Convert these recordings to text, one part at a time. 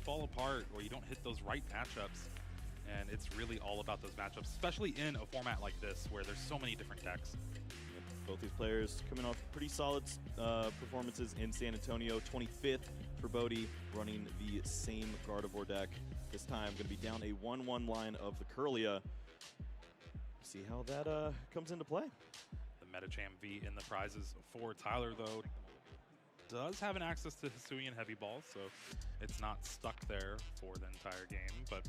fall apart or you don't hit those right matchups. And it's really all about those matchups, especially in a format like this where there's so many different decks. Yep, both these players coming off pretty solid performances in San Antonio. 25th for Bodhi, running the same Gardevoir deck. This time going to be down a 1-1 line of the Kirlia. See how that comes into play. The Metacham V in the prizes for Tyler, though, does have an access to Hisuian Heavy Balls, so it's not stuck there for the entire game, but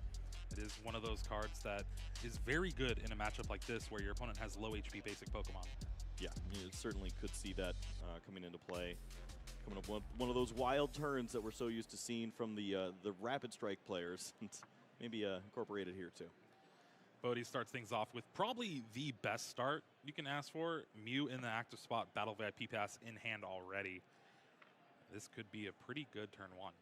it is one of those cards that is very good in a matchup like this where your opponent has low HP basic Pokemon. Yeah, you certainly could see that coming into play. Coming up one of those wild turns that we're so used to seeing from the Rapid Strike players. Maybe incorporated here too. Bodhi starts things off with probably the best start you can ask for. Mew in the active spot, Battle VIP Pass in hand already. This could be a pretty good turn one.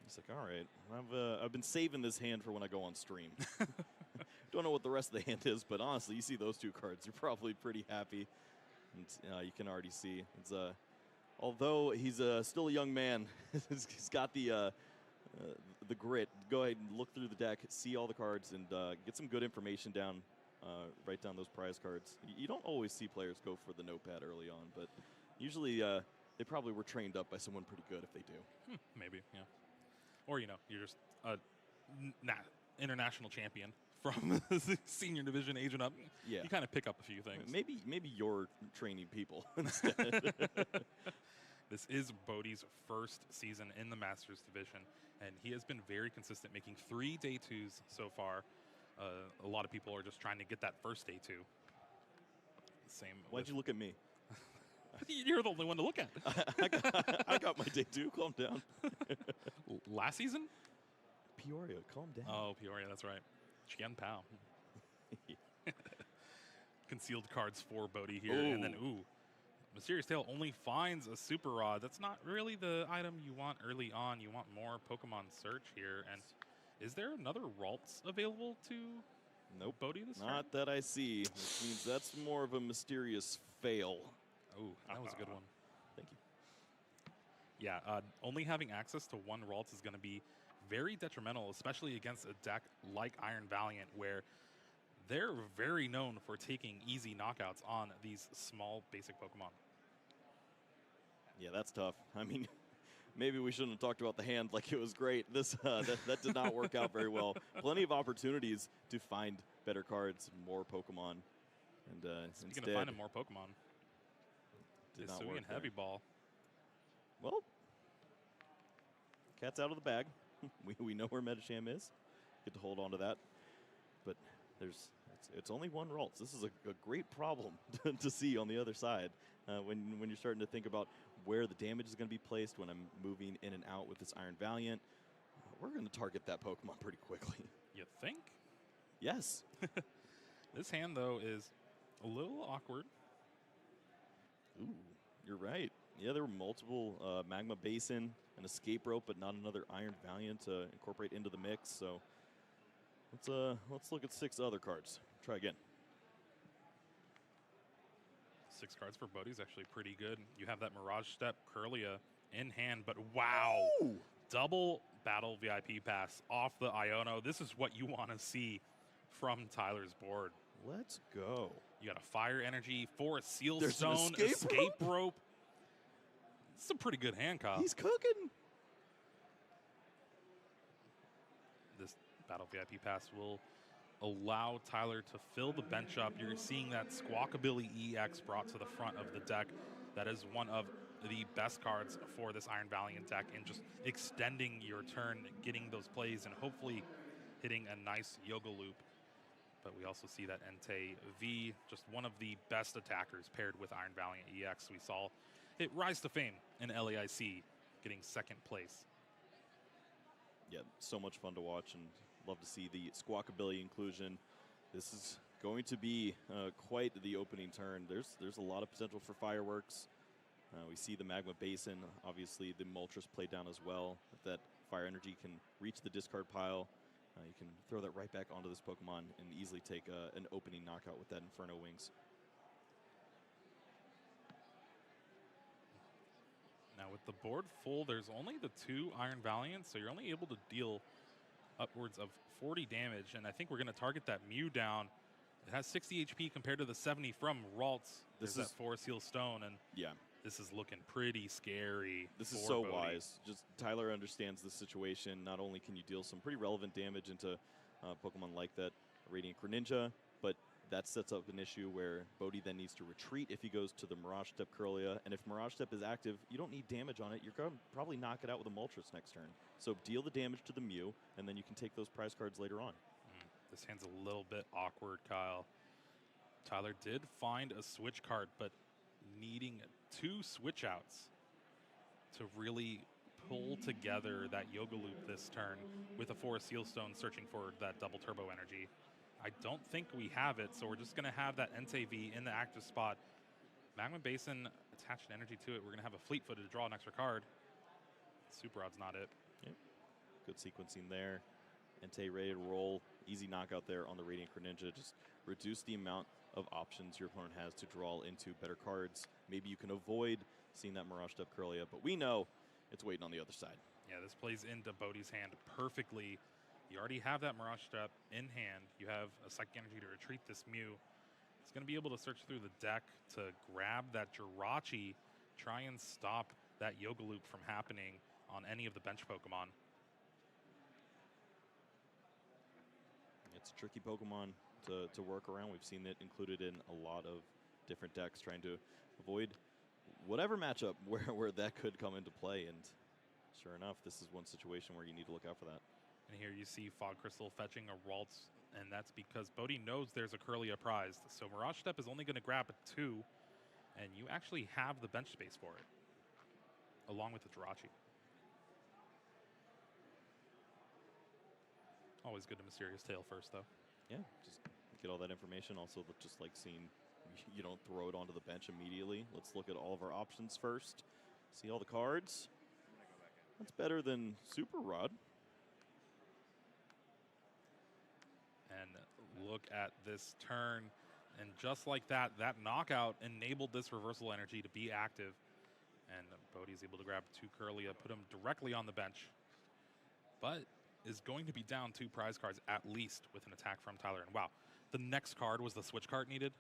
He's like, all right, I've been saving this hand for when I go on stream. Don't know what the rest of the hand is, but honestly, you see those two cards, you're probably pretty happy. And you can already see, it's although he's still a young man, he's got the grit. Go ahead and look through the deck, see all the cards, and get some good information down. Write down those prize cards. You don't always see players go for the notepad early on, but usually they probably were trained up by someone pretty good if they do. Maybe, yeah. Or, you know, you're just a international champion from the senior division agent up. Yeah. You kind of pick up a few things. Maybe you're training people instead. This is Bodhi's first season in the Masters division, and he has been very consistent, making 3 day 2s so far. A lot of people are just trying to get that first day 2. Same. Why'd you look at me? You're the only one to look at. I got my day 2. Calm down. Last season? Peoria, calm down. Oh, Peoria, that's right. Chien Pao. Concealed cards for Bodhi here. Ooh. And then, Mysterious Tail only finds a Super Rod. That's not really the item you want early on. You want more Pokemon Search here. And is there another Ralts available to Bodhi this Not that I see, which means that's more of a mysterious fail. Oh, that was a good one. Thank you. Yeah, only having access to 1 Ralts is going to be very detrimental, especially against a deck like Iron Valiant, where they're very known for taking easy knockouts on these small basic Pokemon. Yeah, that's tough. I mean, maybe we shouldn't have talked about the hand like it was great. This that did not work out very well. Plenty of opportunities to find better cards, more Pokemon, and Speaking of finding more Pokemon, Hisuian Heavy Ball. Well, cat's out of the bag. we know where Metacham is. Get to hold on to that. But it's only 1 Ralts. This is a great problem to see on the other side when you're starting to think about where the damage is going to be placed when I'm moving in and out with this Iron Valiant. We're going to target that Pokemon pretty quickly. You think? Yes. This hand, though, is a little awkward. Ooh, you're right. Yeah, there were multiple Magma Basin, an Escape Rope, but not another Iron Valiant to incorporate into the mix. So let's look at 6 other cards. Try again. 6 cards for Bodhi is actually pretty good. You have that Mirage Step Kirlia in hand, but wow! Ooh. Double Battle VIP Pass off the Iono. This is what you want to see from Tyler's board. Let's go. You got a Fire Energy, 4 Seal There's an Stone, escape Rope. It's a pretty good hand, Kyle. He's cooking. This Battle VIP Pass will allow Tyler to fill the bench up. You're seeing that Squawkabilly EX brought to the front of the deck. That is one of the best cards for this Iron Valiant deck, and just extending your turn, getting those plays, and hopefully hitting a nice Yoga Loop. But we also see that Entei V, just one of the best attackers paired with Iron Valiant EX. We saw it rise to fame in LAIC, getting 2nd place. Yeah, so much fun to watch, and love to see the Squawkabilly inclusion. This is going to be quite the opening turn. There's a lot of potential for fireworks. We see the Magma Basin, obviously the Moltres played down as well. If that Fire Energy can reach the discard pile, you can throw that right back onto this Pokemon and easily take an opening knockout with that Inferno Wings. Now with the board full, there's only the 2 Iron Valiants, so you're only able to deal upwards of 40 damage, and I think we're going to target that Mew down. It has 60 HP compared to the 70 from Ralts. There's that Forest Seal Stone, and yeah, this is looking pretty scary. This is so Bodhi. wise. Just Tyler understands the situation. Not only can you deal some pretty relevant damage into Pokemon like that Radiant Greninja, but that sets up an issue where Bodhi then needs to retreat if he goes to the Mirage Step Curlia. And if Mirage Step is active, you don't need damage on it. You're going to probably knock it out with a Moltres next turn. So deal the damage to the Mew, and then you can take those prize cards later on. This hand's a little bit awkward, Kyle. Tyler did find a switch card, but needing 2 switch outs to really pull together that Yoga Loop this turn with a Forest Seal Stone searching for that double turbo energy. I don't think we have it, so we're just going to have that Entei V in the active spot. Magma Basin attached an energy to it. We're going to have a Fleet Footed to draw an extra card. Super Rod's not it. Yep. Good sequencing there. Entei ready to roll. Easy knockout there on the Radiant Greninja. Just reduce the amount of options your opponent has to draw into better cards. Maybe you can avoid seeing that Mirage Step Curlia, but we know it's waiting on the other side. Yeah, this plays into Bodhi's hand perfectly. You already have that Mirage Step in hand. You have a Psychic Energy to retreat this Mew. It's going to be able to search through the deck to grab that Jirachi, try and stop that Yoga Loop from happening on any of the bench Pokemon. It's a tricky Pokemon to work around. We've seen it included in a lot of different decks trying to avoid whatever matchup where that could come into play. And sure enough, this is one situation where you need to look out for that. And here you see Fog Crystal fetching a Ralts, and that's because Bodhi knows there's a Curlia prized. So Mirage Step is only going to grab a 2, and you actually have the bench space for it, along with the Jirachi. Always good to Mysterious Tail first, though. Yeah, just get all that information. Also, just like seeing you don't throw it onto the bench immediately. Let's look at all of our options first. See all the cards. That's better than Super Rod. And look at this turn. And just like that, that knockout enabled this reversal energy to be active. And Bodhi's able to grab 2 Curlia, put him directly on the bench. But is going to be down 2 prize cards at least with an attack from Tyler. And wow, the next card was the switch card needed.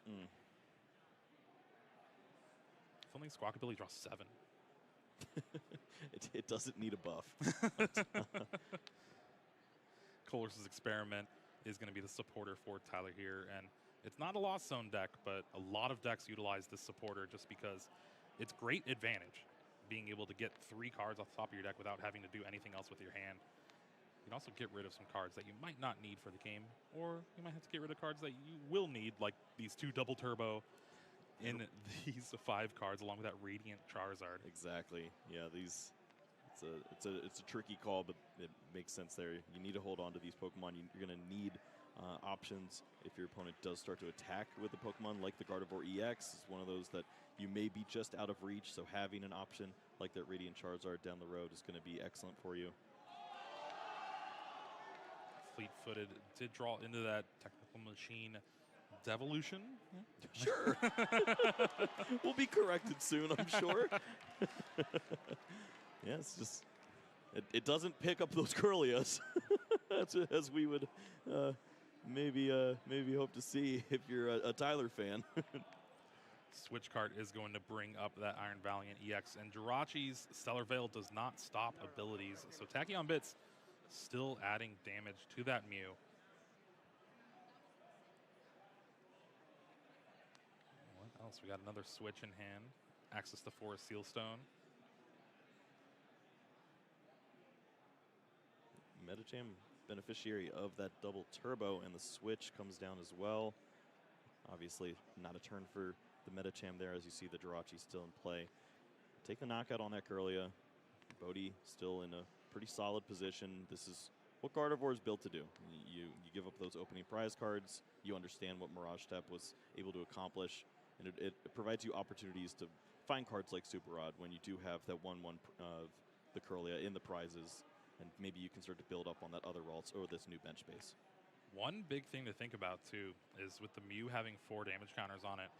If only Squawkabilly draws 7. It doesn't need a buff. Colress's Experiment is going to be the supporter for Tyler here. And it's not a Lost Zone deck, but a lot of decks utilize this supporter just because it's great advantage being able to get 3 cards off the top of your deck without having to do anything else with your hand. You can also get rid of some cards that you might not need for the game, or you might have to get rid of cards that you will need, like these 2 double turbo in these 5 cards, along with that Radiant Charizard. Exactly. Yeah, these. It's a tricky call, but it makes sense there. You need to hold on to these Pokemon. You're going to need options if your opponent does start to attack with a Pokemon like the Gardevoir EX. It's one of those that you may be just out of reach, so having an option like that Radiant Charizard down the road is going to be excellent for you. Fleet-footed did draw into that Technical Machine Devolution. Sure. We'll be corrected soon, I'm sure. Yeah, it's just it doesn't pick up those Curlias as we would maybe hope to see if you're a Tyler fan. Switch card is going to bring up that Iron Valiant EX, and Jirachi's Stellar Veil does not stop abilities, so Tachyon Bits still adding damage to that Mew. What else? We got another switch in hand. Access to Forest Seal Stone. Medicham beneficiary of that double turbo, and the switch comes down as well. Obviously, not a turn for the Medicham there, as you see the Jirachi still in play. Take the knockout on that Curlia. Bodhi still in a pretty solid position. This is what Gardevoir is built to do. You give up those opening prize cards. You understand what Mirage Step was able to accomplish, and it provides you opportunities to find cards like Super Rod when you do have that 1/1 of the Curlia in the prizes, and maybe you can start to build up on that other Ralts or this new bench base. One big thing to think about too is with the Mew having 4 damage counters on it,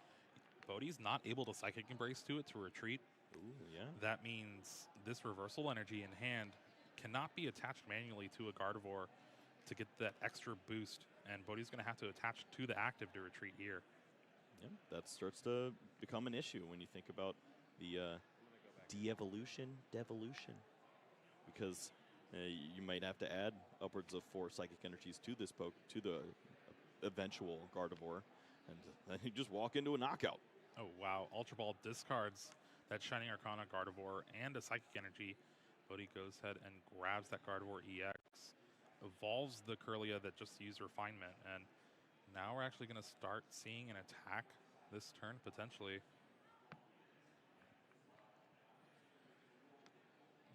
Bodhi's not able to Psychic Embrace to it to retreat. Ooh, yeah. That means this reversal energy in hand cannot be attached manually to a Gardevoir to get that extra boost, and Bodhi's going to have to attach to the active to retreat here. Yeah, that starts to become an issue when you think about the de-evolution, devolution, because you might have to add upwards of 4 psychic energies to this poke, to the eventual Gardevoir, and then you just walk into a knockout. Oh, wow. Ultra Ball discards that Shining Arcana Gardevoir and a Psychic Energy. Bodhi goes ahead and grabs that Gardevoir EX, evolves the Curlia that just used Refinement, and now we're actually going to start seeing an attack this turn, potentially.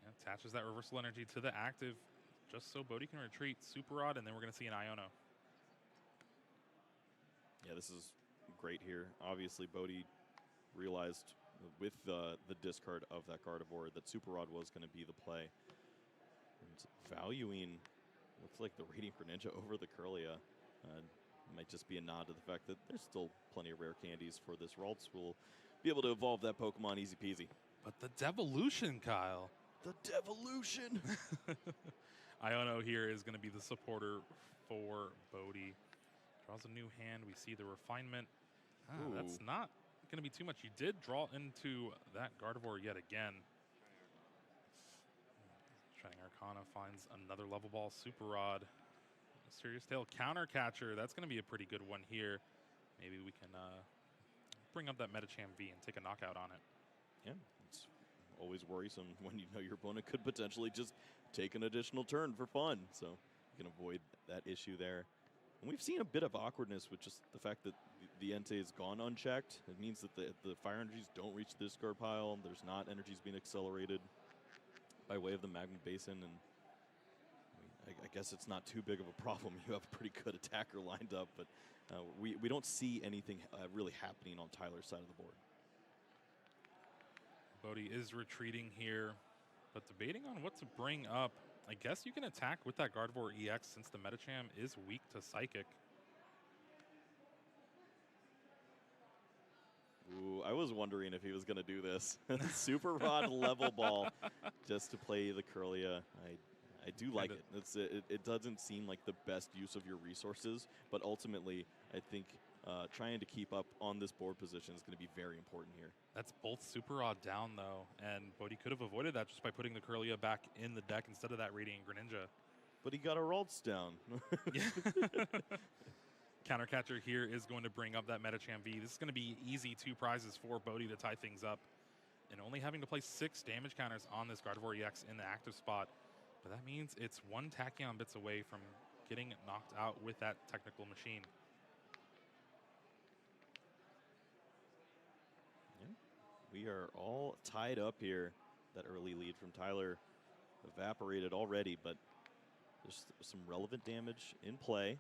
Yeah, attaches that Reversal Energy to the active, just so Bodhi can retreat Super Rod, and then we're going to see an Iono. Yeah, this is great here. Obviously, Bodhi realized with the discard of that Gardevoir that Super Rod was going to be the play. And valuing, looks like the Radiant Greninja over the Curlia might just be a nod to the fact that there's still plenty of rare candies for this. Ralts will be able to evolve that Pokemon easy peasy. But the Devolution, Kyle. The Devolution! Iono here is going to be the supporter for Bodhi. Draws a new hand. We see the Refinement. That's not going to be too much. You did draw into that Gardevoir yet again. Shining Arcana finds another level ball Super Rod. Mysterious Tail Counter Catcher. That's going to be a pretty good one here. Maybe we can bring up that Medicham V and take a knockout on it. Yeah, it's always worrisome when you know your opponent could potentially just take an additional turn for fun. So you can avoid that issue there. And we've seen a bit of awkwardness with just the fact that the Entei has gone unchecked. It means that the fire energies don't reach the discard pile. There's not energies being accelerated by way of the Magma Basin. And I guess it's not too big of a problem. You have a pretty good attacker lined up, but we don't see anything really happening on Tyler's side of the board. Bodhi is retreating here, but debating on what to bring up. I guess you can attack with that Gardevoir EX since the Medicham is weak to Psychic. Ooh, I was wondering if he was going to do this. Super Rod level ball just to play the Curlia. I do like it. It doesn't seem like the best use of your resources, but ultimately, I think trying to keep up on this board position is going to be very important here. That's both Super Rod down, though, and Bodhi could have avoided that just by putting the Curlia back in the deck instead of that Radiant Greninja. But he got a Ralts down. Counter Catcher here is going to bring up that Medicham V. This is going to be easy 2 prizes for Bodhi to tie things up. And only having to place 6 damage counters on this Gardevoir EX in the active spot. But that means it's 1 Tachyon bits away from getting knocked out with that technical machine. We are all tied up here. That early lead from Tyler evaporated already, but there's some relevant damage in play.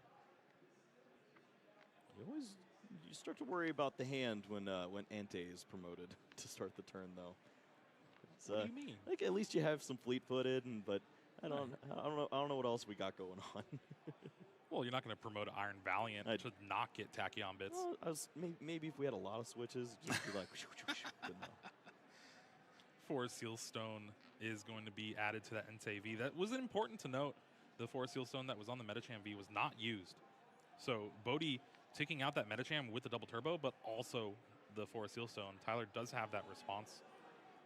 You start to worry about the hand when Entei is promoted to start the turn, though. What do you mean? Like at least you have some fleet-footed, but I don't know what else we got going on. Well, you're not going to promote Iron Valiant to not get Tachyon bits. Well, maybe if we had a lot of switches, just be like, but no. Forest Seal Stone is going to be added to that Entei V. That was important to note. The Forest Seal Stone that was on the Medicham V was not used. So Bodhi taking out that Medicham with the double turbo, but also the Forest Seal Stone. Tyler does have that response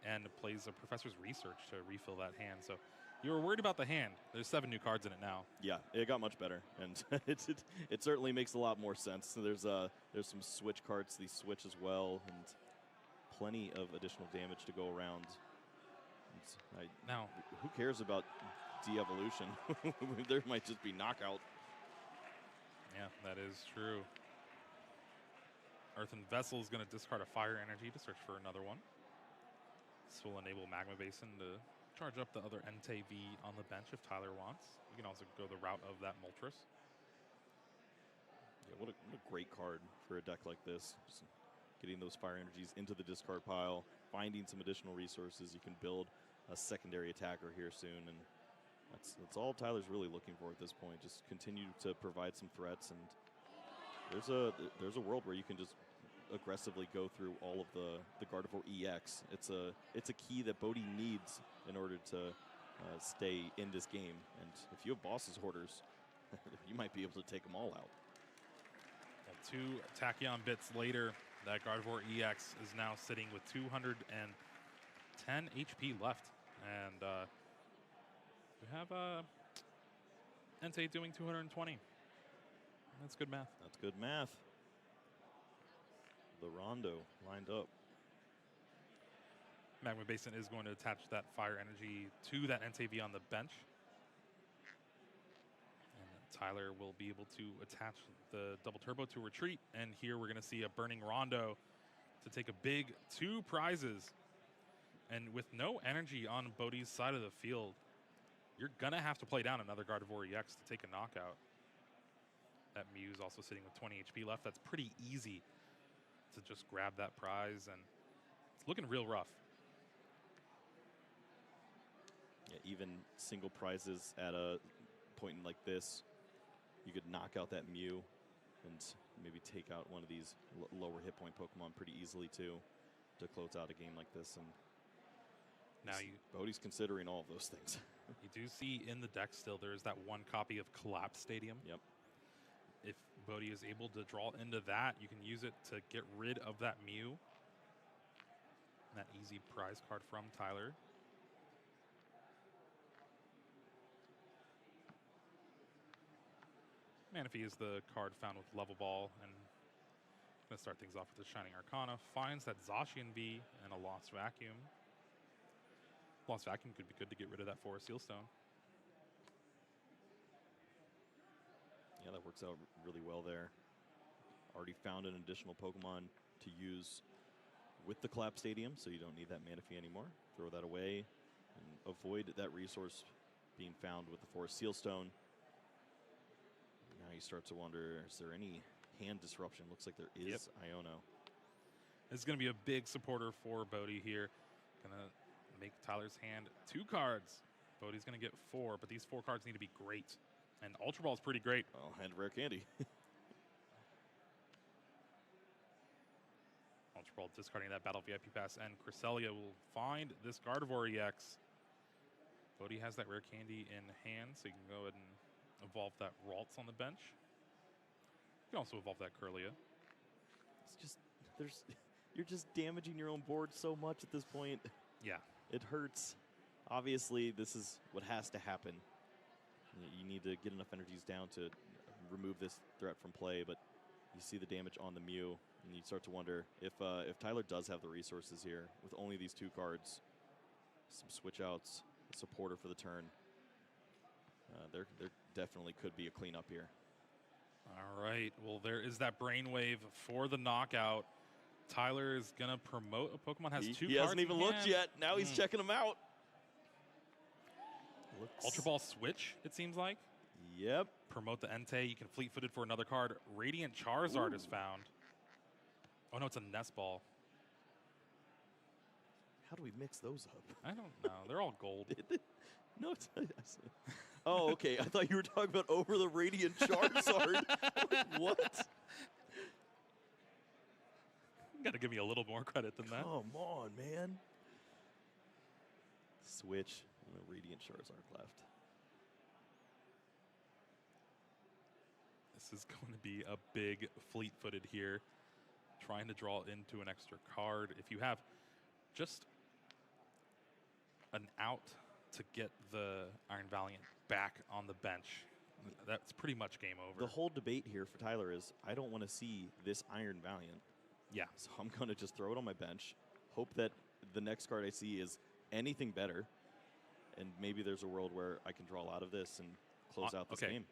and plays a Professor's Research to refill that hand. So you were worried about the hand. There's 7 new cards in it now. Yeah, it got much better, and it certainly makes a lot more sense. So there's some switch cards, these switch as well, and plenty of additional damage to go around. Now, who cares about de-evolution? There might just be knockout. Yeah, that is true. Earthen Vessel is going to discard a Fire Energy to search for another one. This will enable Magma Basin to charge up the other Entei V on the bench if Tyler wants. You can also go the route of that Moltres. Yeah, what a great card for a deck like this. Just getting those Fire Energies into the discard pile, finding some additional resources. You can build a secondary attacker here soon, and that's all Tyler's really looking for at this point. Just continue to provide some threats, and there's a world where you can just aggressively go through all of the Gardevoir EX. It's a key that Bodhi needs in order to stay in this game. And if you have Boss's Hoarders, you might be able to take them all out. Well, 2 Tachyon bits later, that Gardevoir EX is now sitting with 210 HP left. And we have Entei doing 220. That's good math. That's good math. The Rondo lined up. Magma Basin is going to attach that fire energy to that NTV on the bench. And Tyler will be able to attach the double turbo to retreat. And here we're going to see a burning Rondo to take a big 2 prizes. And with no energy on Bodhi's side of the field, you're going to have to play down another Gardevoir EX to take a knockout. That Mew's also sitting with 20 HP left. That's pretty easy to just grab that prize, and it's looking real rough. Yeah, even single prizes at a point like this, you could knock out that Mew and maybe take out one of these lower hit point Pokemon pretty easily too to close out a game like this. And now Bodhi's considering all of those things. You do see in the deck still there is that 1 copy of Collapse Stadium. Yep. If Bodhi is able to draw into that, you can use it to get rid of that Mew. That easy prize card from Tyler. Manaphy is the card found with Level Ball, and going to start things off with the Shining Arcana. Finds that Zacian V and a Lost Vacuum. Lost Vacuum could be good to get rid of that Forest Seal Stone. Yeah, that works out really well there. Already found an additional Pokemon to use with the Collapse Stadium, so you don't need that Manaphy anymore. Throw that away and avoid that resource being found with the Forest Seal Stone. Now you start to wonder, is there any hand disruption? Looks like there is. Yep. Iono. This is going to be a big supporter for Bodhi here. Going to make Tyler's hand 2 cards. Bodhi's going to get 4, but these 4 cards need to be great. And Ultra Ball is pretty great. Oh, and Rare Candy. Ultra Ball discarding that Battle VIP pass, and Cresselia will find this Gardevoir EX. Bodhi has that Rare Candy in hand, so you can go ahead and evolve that Ralts on the bench. You can also evolve that Curlia. It's just, you're just damaging your own board so much at this point. Yeah. It hurts. Obviously, this is what has to happen. You need to get enough energies down to remove this threat from play, but you see the damage on the Mew, and you start to wonder if Tyler does have the resources here with only these 2 cards, some switch outs, a supporter for the turn. There definitely could be a cleanup here. All right. Well, there is that Brainwave for the knockout. Tyler is going to promote a Pokemon. Has 2 cards. He hasn't even looked yet. Now he's checking them out. Ultra Ball switch, it seems like. Yep. Promote the Entei. You can fleet-footed for another card. Radiant Charizard is found. Oh, no, it's a Nest Ball. How do we mix those up? I don't know. They're all gold. No, it's not. Oh, okay. I thought you were talking about over the Radiant Charizard. What? You got to give me a little more credit than that. Come on, man. Switch. And a Radiant Charizard left. This is going to be a big fleet-footed here. Trying to draw into an extra card. If you have just an out to get the Iron Valiant back on the bench, that's pretty much game over. The whole debate here for Tyler is I don't want to see this Iron Valiant. Yeah. So I'm going to just throw it on my bench, hope that the next card I see is anything better, and maybe there's a world where I can draw out of this and close out this game.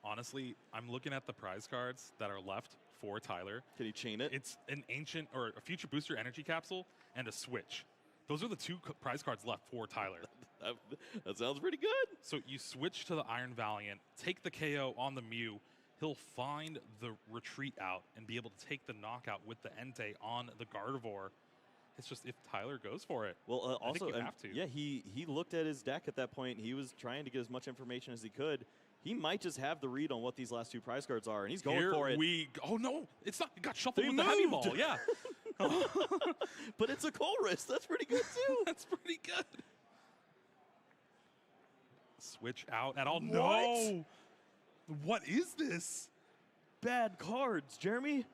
Honestly, I'm looking at the prize cards that are left for Tyler. Can he chain it? It's an ancient or a future booster energy capsule and a switch. Those are the 2 prize cards left for Tyler. That sounds pretty good. So you switch to the Iron Valiant, take the KO on the Mew. He'll find the retreat out and be able to take the knockout with the Entei on the Gardevoir. It's just if Tyler goes for it. Well, I think also, you have to. yeah, he looked at his deck at that point. He was trying to get as much information as he could. He might just have the read on what these last 2 prize cards are, and he's going for it. Oh, no. It's not. It got shuffled They with the heavy moved. ball. Yeah. But it's a Colress. That's pretty good, too. That's pretty good. Switch out at all. What? No. What is this? Bad cards, Jeremy.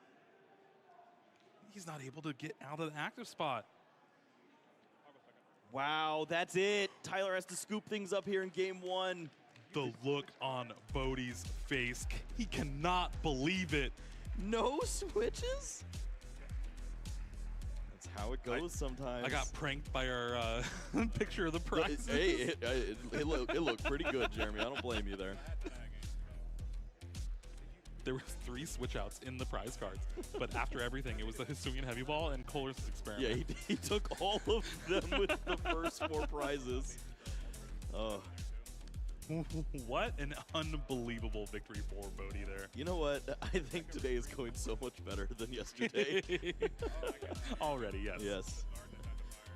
He's not able to get out of the active spot. Wow, that's it. Tyler has to scoop things up here in game 1. The look on Bodhi's face. He cannot believe it. No switches? That's how it goes sometimes. I got pranked by our picture of the prize. Hey, it looked pretty good, Jeremy. I don't blame you there. There was 3 switch outs in the prize cards, but after everything, it was the Hisuian Heavy Ball and Colress' Experiment. Yeah, he took all of them with the first 4 prizes. Oh. What an unbelievable victory for Bodhi there. You know what? I think today is going so much better than yesterday. Already, yes. Yes.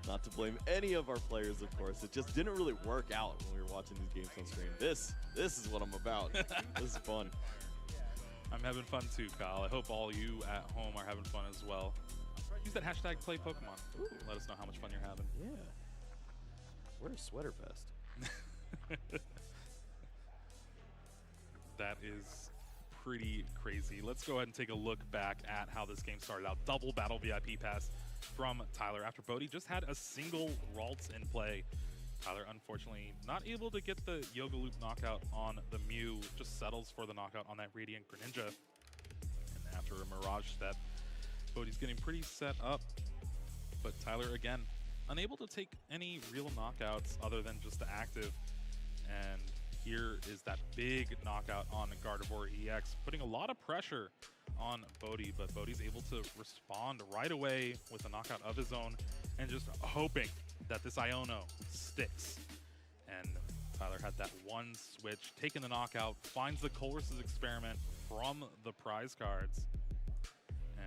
Not to blame any of our players, of course. It just didn't really work out when we were watching these games on stream. This is what I'm about. This is fun. I'm having fun too, Kyle. I hope all you at home are having fun as well. Use that hashtag #PlayPokemon. Ooh. Let us know how much fun you're having. Yeah. Wear a sweater vest. That is pretty crazy. Let's go ahead and take a look back at how this game started out. Double Battle VIP pass from Tyler after Bodhi just had a single Ralts in play. Tyler, unfortunately, not able to get the Yoga Loop knockout on the Mew, just settles for the knockout on that Radiant Greninja. And after a Mirage step, Bodhi's getting pretty set up, but Tyler, again, unable to take any real knockouts other than just the active. And here is that big knockout on Gardevoir EX, putting a lot of pressure on Bodhi, but Bodhi's able to respond right away with a knockout of his own and just hoping that this Iono sticks. And Tyler had that one switch, taking the knockout, finds the Colress' Experiment from the prize cards.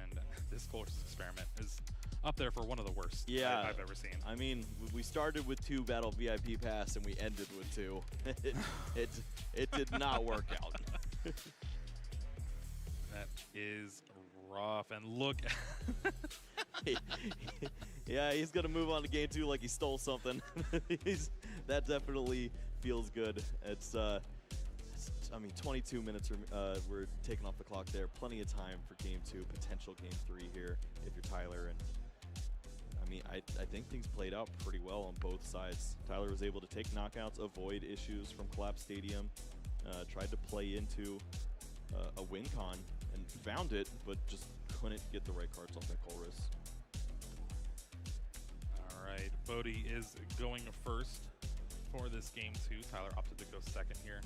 And this Colress' Experiment is up there for one of the worst I've ever seen. I mean, we started with 2 Battle VIP Pass and we ended with 2. It did not work out. That is rough. And look. Yeah, he's going to move on to game 2 like he stole something. That definitely feels good. It's, I mean, 22 minutes we're taking off the clock there. Plenty of time for game 2, potential game 3 here if you're Tyler. And I mean, I think things played out pretty well on both sides. Tyler was able to take knockouts, avoid issues from Collapse Stadium, tried to play into a win con and found it, but just couldn't get the right cards off that Colress. All right, Bodhi is going first for this game 2. Tyler opted to go second here.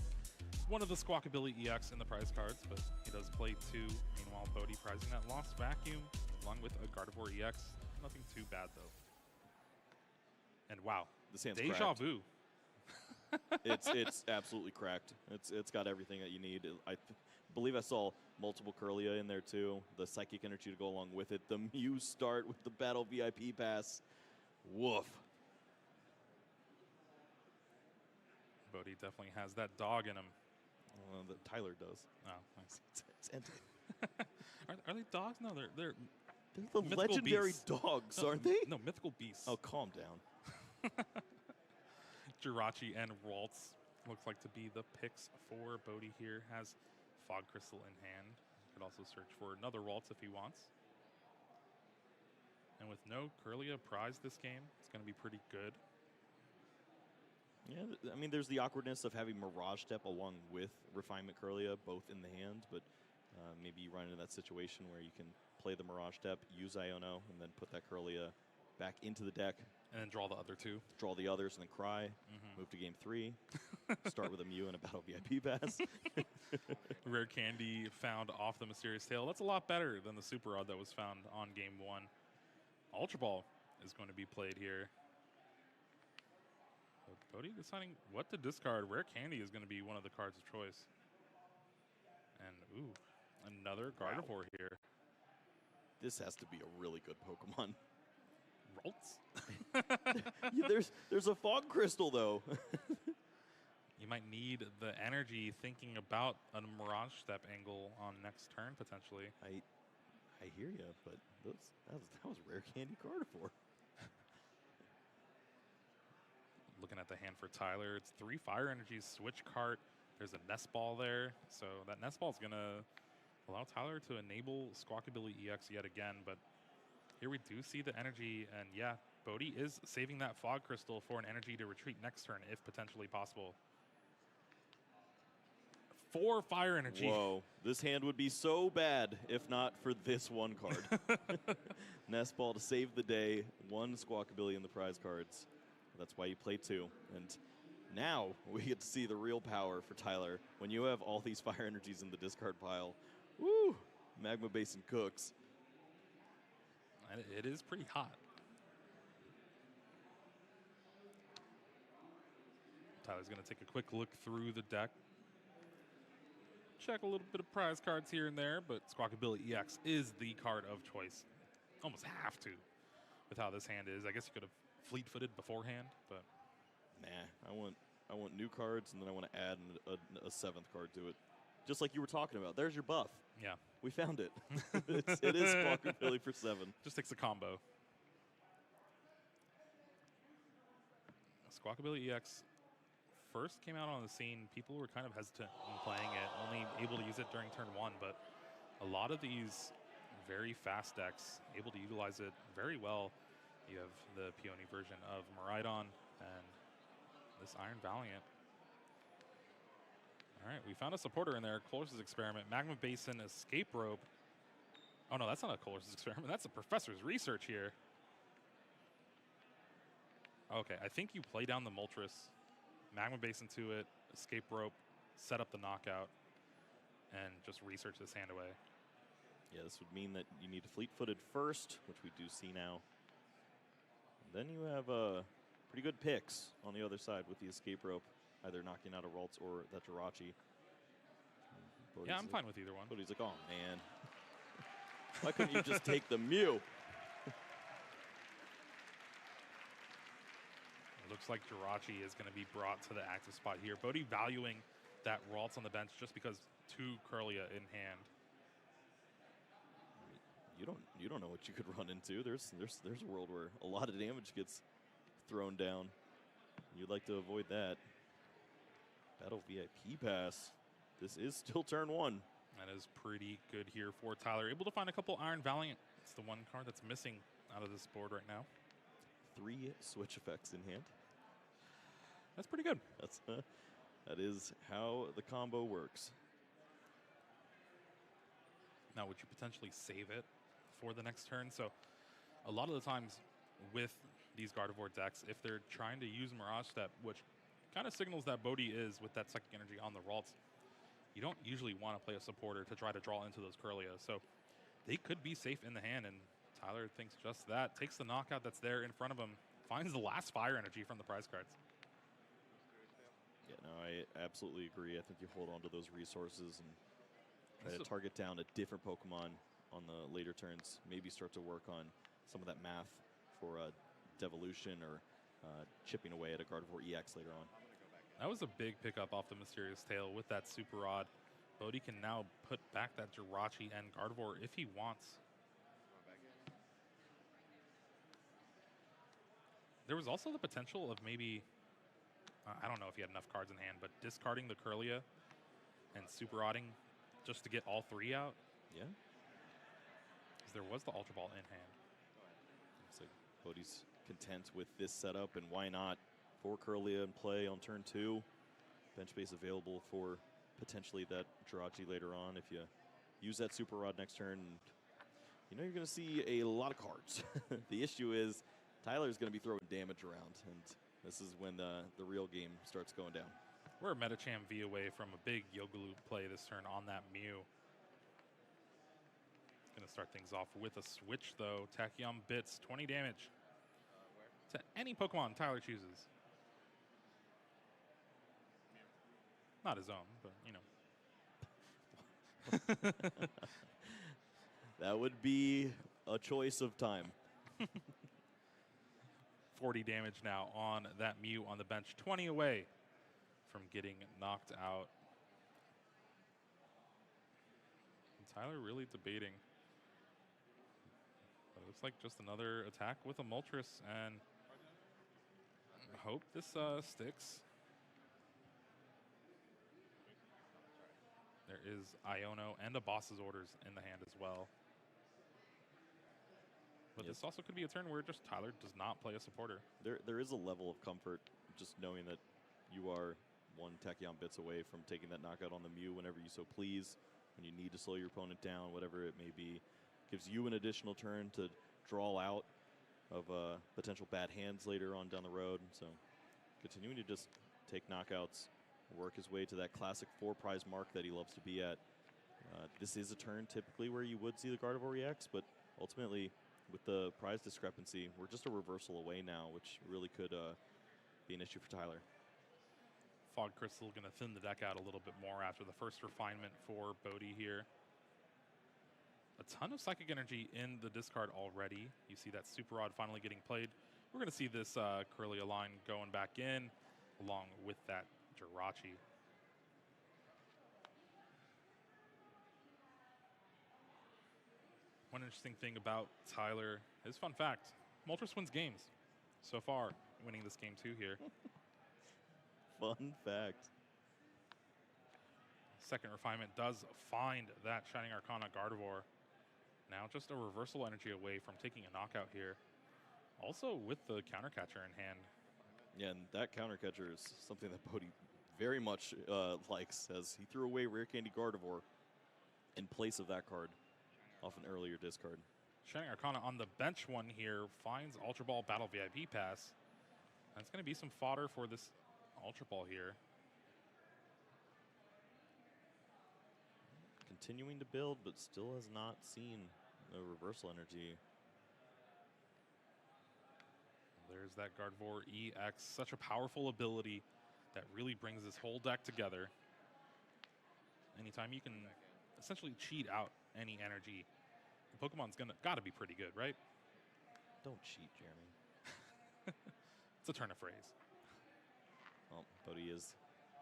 One of the Squawkabilly EX in the prize cards, but he does play 2. Meanwhile, Bodhi prizing that Lost Vacuum along with a Gardevoir EX. Nothing too bad, though. And wow, This hand's Deja cracked. Vu. It's absolutely cracked. It's got everything that you need. I believe I saw multiple Curlia in there too. The Psychic Energy to go along with it. The Mew start with the Battle VIP Pass. Woof. Bodhi definitely has that dog in him. That Tyler does. Oh, nice. It's empty. Are they dogs? No, they're They're the mythical legendary beasts. dogs, No, aren't they? No, mythical beasts. Oh, calm down. Jirachi and Ralts looks like to be the picks for Bodhi here. Has Fog Crystal in hand. Could also search for another Ralts if he wants. And with no Curlia prize this game, it's going to be pretty good. Yeah, I mean, there's the awkwardness of having Mirage Step along with Refinement Curlia both in the hand, but maybe you run into that situation where you can play the Mirage Step, use Iono, and then put that Curlia back into the deck. And then draw the other 2. Draw the others and then cry. Move to game 3. Start with a Mew and a Battle VIP Pass. Rare Candy found off the Mysterious Tail. That's a lot better than the Super Rod that was found on game 1. Ultra Ball is going to be played here. So Bodhi deciding what to discard. Rare Candy is going to be one of the cards of choice. And, ooh, another Gardevoir here. This has to be a really good Pokemon. Rolts? Yeah, there's a fog crystal, though. You might need the energy thinking about a Mirage Step angle on next turn, potentially. I hear you, but that was rare candy Gardevoir. Looking at the hand for Tyler, it's 3 fire energies, switch cart. There's a nest ball there, so that nest ball is going to allow Tyler to enable Squawkabilly EX yet again, but here we do see the energy, and yeah, Bodhi is saving that fog crystal for an energy to retreat next turn if potentially possible. 4 fire energy. Whoa, this hand would be so bad if not for this one card. Nest ball to save the day, 1 Squawkabilly in the prize cards. That's why you play 2. And now we get to see the real power for Tyler. When you have all these fire energies in the discard pile, woo, Magma Basin cooks. And it is pretty hot. Tyler's going to take a quick look through the deck. Check a little bit of prize cards here and there, but Squawkabilly EX is the card of choice. Almost have to with how this hand is. I guess you could have fleet-footed beforehand, but nah, I want new cards, and then I want to add a 7th card to it. Just like you were talking about. There's your buff. Yeah. We found it. It is Squawkabilly for 7. Just takes a combo. Squawkabilly EX first came out on the scene, people were kind of hesitant in playing it, only able to use it during turn 1, but a lot of these very fast decks able to utilize it very well. You have the Peony version of Miraidon and this Iron Valiant. All right, we found a supporter in there. Colossus Experiment, Magma Basin, Escape Rope. Oh no, that's not a Colossus Experiment. That's a Professor's Research here. Okay, I think you play down the Moltres, Magma Basin to it, Escape Rope, set up the knockout, and just research this hand away. Yeah, this would mean that you need fleet-footed first, which we do see now. Then you have pretty good picks on the other side with the Escape Rope, either knocking out a Ralts or that Jirachi. Yeah, I'm fine with either one. But he's like, oh, man. Why couldn't you just take the Mew? It looks like Jirachi is going to be brought to the active spot here. Bodhi valuing that Ralts on the bench just because 2 Kirlia in hand. You don't know what you could run into. There's a world where a lot of damage gets thrown down. You'd like to avoid that. Battle VIP pass. This is still turn 1. That is pretty good here for Tyler. Able to find a couple Iron Valiant. It's the one card that's missing out of this board right now. 3 switch effects in hand. That's pretty good. That is how the combo works. Now, would you potentially save it for the next turn? So a lot of the times with these Gardevoir decks, if they're trying to use Mirage Step, which kind of signals that Bodhi is with that psychic energy on the Ralts, you don't usually want to play a supporter to try to draw into those Kirlia. So they could be safe in the hand, and Tyler thinks just that. Takes the knockout that's there in front of him, finds the last fire energy from the prize cards. Yeah, no, I absolutely agree. I think you hold on to those resources and try to target down a different Pokemon on the later turns. Maybe start to work on some of that math for devolution or chipping away at a Gardevoir EX later on. That was a big pickup off the Mysterious Tail with that Super Rod. Bodhi can now put back that Jirachi and Gardevoir if he wants. There was also the potential of maybe, I don't know if he had enough cards in hand, but discarding the Kirlia and Super Rodding just to get all 3 out. Yeah. Because there was the Ultra Ball in hand. Looks like Bodhi's content with this setup, and why not 4 Kirlia in play on turn 2. Bench space available for potentially that Jirachi later on if you use that Super Rod next turn. You know you're going to see a lot of cards. The issue is Tyler's going to be throwing damage around, and this is when the real game starts going down. We're a Metacham V away from a big Yogaloop play this turn on that Mew. Going to start things off with a switch, though. Tachyon Bits, 20 damage to any Pokemon Tyler chooses. Not his own, but, you know. That would be a choice of time. 40 damage now on that Mew on the bench. 20 away from getting knocked out. And Tyler really debating. But it looks like just another attack with a Moltres, and I hope this sticks. There is Iono and a boss's orders in the hand as well. But this also could be a turn where just Tyler does not play a supporter. There is a level of comfort just knowing that you are one Tachyon bits away from taking that knockout on the Mew whenever you so please. When you need to slow your opponent down, whatever it may be. Gives you an additional turn to draw out of potential bad hands later on down the road. So continuing to just take knockouts, work his way to that classic 4-prize mark that he loves to be at. This is a turn typically where you would see the Gardevoir EX, but ultimately with the prize discrepancy, we're just a reversal away now, which really could be an issue for Tyler. Fog Crystal going to thin the deck out a little bit more after the first refinement for Bodhi here. A ton of Psychic Energy in the discard already. You see that Super Rod finally getting played. We're going to see this Kirlia line going back in along with that Jirachi. One interesting thing about Tyler is, fun fact, Moltres wins games so far, winning this game too here. Fun fact. Second refinement does find that Shining Arcana Gardevoir. Now just a reversal energy away from taking a knockout here. Also with the counter catcher in hand. Yeah, and that counter catcher is something that Bodhi very much likes, as he threw away Rare Candy Gardevoir in place of that card off an earlier discard. Shining Arcana on the bench one here finds Ultra Ball Battle VIP pass. That's going to be some fodder for this Ultra Ball here. Continuing to build, but still has not seen the reversal energy. There's that Gardevoir EX, such a powerful ability that really brings this whole deck together. Anytime you can essentially cheat out any energy, the Pokemon's gotta be pretty good, right? Don't cheat, Jeremy. It's a turn of phrase. Well, Bodhi is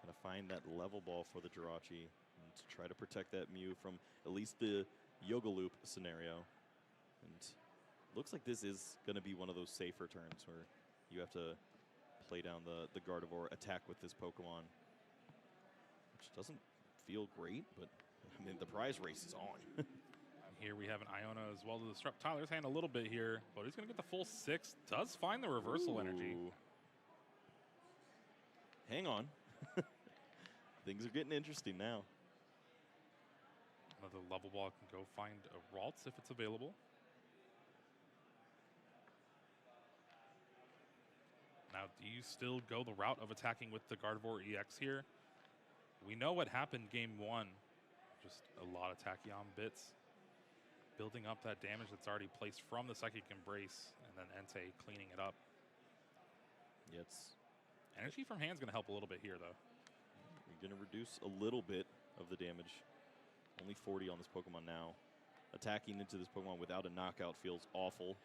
going to find that level ball for the Jirachi and to try to protect that Mew from at least the Yoga Loop scenario. And looks like this is going to be one of those safer turns where you have to play down the Gardevoir, attack with this Pokemon, which doesn't feel great, but I mean, the prize race is on. Here we have an Iono as well to disrupt Tyler's hand a little bit here, but he's going to get the full 6. Does find the reversal energy. Hang on. Things are getting interesting now. Another level ball can go find a Ralts if it's available. Now, do you still go the route of attacking with the Gardevoir EX here? We know what happened game 1. Just a lot of Tachyon bits. Building up that damage that's already placed from the Psychic Embrace, and then Entei cleaning it up. Yeah, it's energy from hand's going to help a little bit here, though. You're going to reduce a little bit of the damage. Only 40 on this Pokemon now. Attacking into this Pokemon without a knockout feels awful.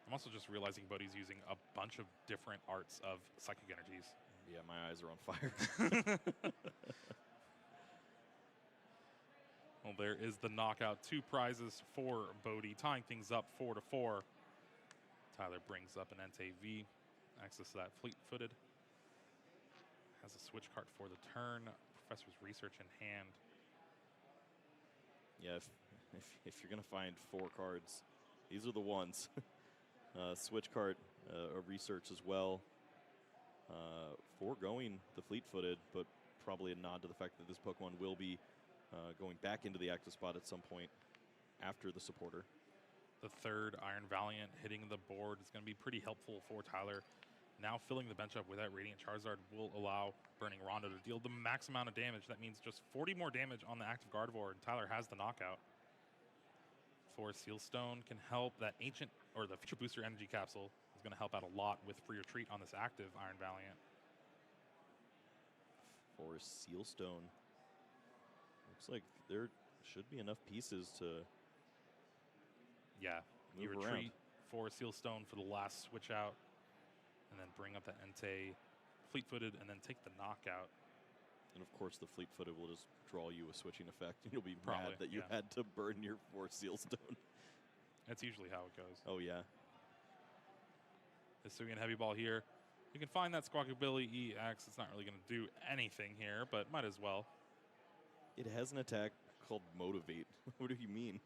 I'm also just realizing Bodhi's using a bunch of different arts of Psychic Energies. Yeah, my eyes are on fire. Well, there is the knockout. 2 prizes for Bodhi, tying things up 4-4. Tyler brings up an Entei V. Access to that fleet-footed. Has a switch card for the turn. Professor's Research in hand. Yeah, if you're going to find 4 cards, these are the ones. Switch card, a Research as well. Foregoing the fleet-footed, but probably a nod to the fact that this Pokemon will be going back into the active spot at some point after the supporter. The third Iron Valiant hitting the board is going to be pretty helpful for Tyler. Now filling the bench up with that Radiant Charizard will allow Burning Rondo to deal the max amount of damage. That means just 40 more damage on the active Gardevoir, and Tyler has the knockout. Forest Seal Stone can help. That Ancient, or the Future Booster Energy Capsule is going to help out a lot with Free Retreat on this active Iron Valiant. Forest Seal Stone. Looks like there should be enough pieces to you move retreat around. for Seal Stone for the last switch out. and then bring up that Entei fleet-footed and then take the knockout. And of course, the fleet-footed will just draw you a switching effect. You'll be Probably, mad that you had to burn your 4 Seal Stone. That's usually how it goes. Oh, yeah. Hisuian Heavy Ball here. You can find that Squawkabilly EX. It's not really going to do anything here, but might as well. It has an attack called Motivate. What do you mean?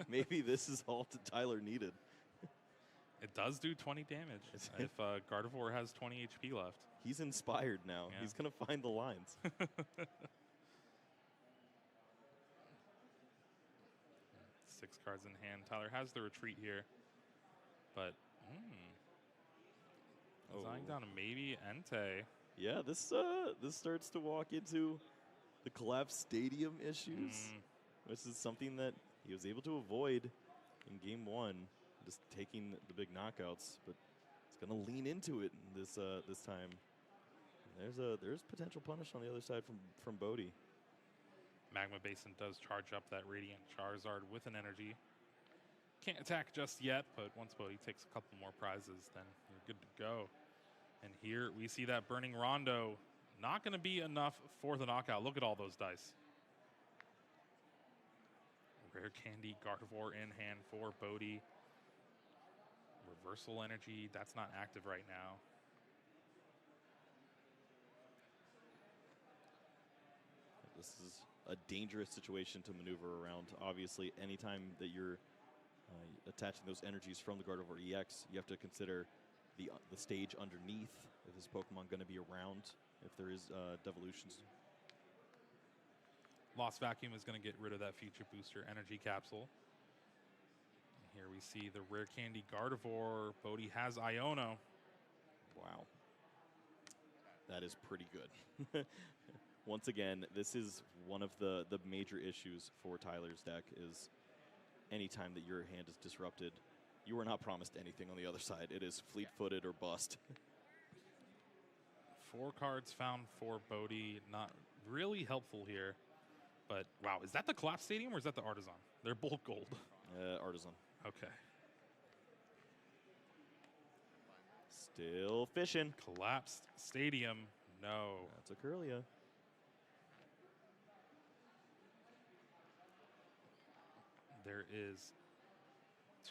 Maybe this is all that Tyler needed. It does do 20 damage if Gardevoir has 20 HP left. He's inspired now. Yeah. He's going to find the lines. 6 cards in hand. Tyler has the retreat here, but designing down to maybe Entei. Yeah, this starts to walk into the collapsed stadium issues. This is something that he was able to avoid in game 1, just taking the big knockouts, but he's going to lean into it this time. There's potential punish on the other side from Bodhi. Magma Basin does charge up that Radiant Charizard with an energy. Can't attack just yet, but once Bodhi takes a couple more prizes, then you're good to go. And here we see that Burning Rondo. Not going to be enough for the knockout. Look at all those dice. Rare Candy, Gardevoir in hand for Bodhi. Reversal energy, that's not active right now. This is a dangerous situation to maneuver around. Obviously, anytime that you're attaching those energies from the Gardevoir EX, you have to consider the stage underneath. Is this Pokemon going to be around if there is devolutions? Lost Vacuum is going to get rid of that Future Booster energy capsule. And here we see the Rare Candy Gardevoir. Bodhi has Iono. Wow. That is pretty good. Once again, this is one of the major issues for Tyler's deck is anytime that your hand is disrupted, you are not promised anything on the other side. It is fleet-footed or bust. 4 cards found for Bodhi. Not really helpful here. But, wow, is that the Collapse Stadium or is that the Artisan? They're both gold. Artisan. Okay. Still fishing. Collapsed Stadium. No. That's a Curlia. There is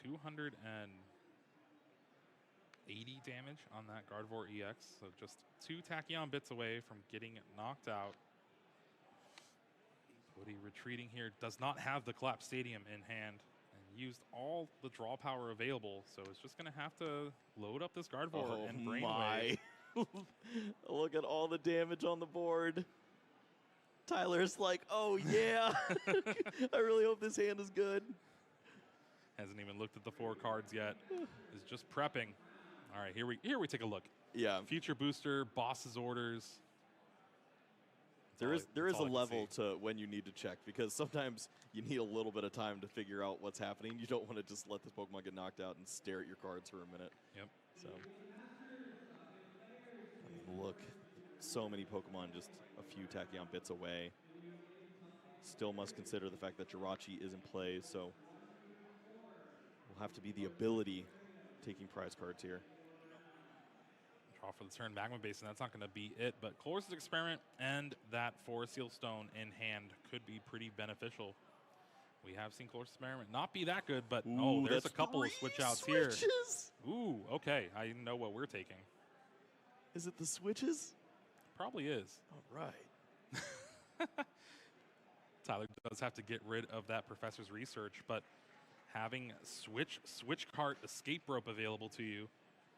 280 damage on that Gardevoir EX. So just 2 Tachyon bits away from getting knocked out. Bodhi retreating here, does not have the Collapse Stadium in hand and used all the draw power available. So it's just going to have to load up this Gardevoir and Brainwave. Look at all the damage on the board. Tyler's like, oh yeah, I really hope this hand is good. Hasn't even looked at the 4 cards yet. Is just prepping. All right, here we take a look. Yeah. Future Booster, Boss's Orders. There is a level to when you need to check, because sometimes you need a little bit of time to figure out what's happening. You don't want to just let this Pokemon get knocked out and stare at your cards for a minute. Yep. So, I mean, look, so many Pokemon just a few Tachyon bits away. Still must consider the fact that Jirachi is in play, so will have to be the ability taking prize cards here. Draw for the turn, Magma Basin. That's not going to be it, but Colress's Experiment and that 4 Seal Stone in hand could be pretty beneficial. We have seen Colress's Experiment not be that good, but ooh, there's a couple of switch outs here. Ooh, okay. I know what we're taking. Is it the switches? Probably is. All right. Tyler does have to get rid of that Professor's Research, but having switch cart escape rope available to you,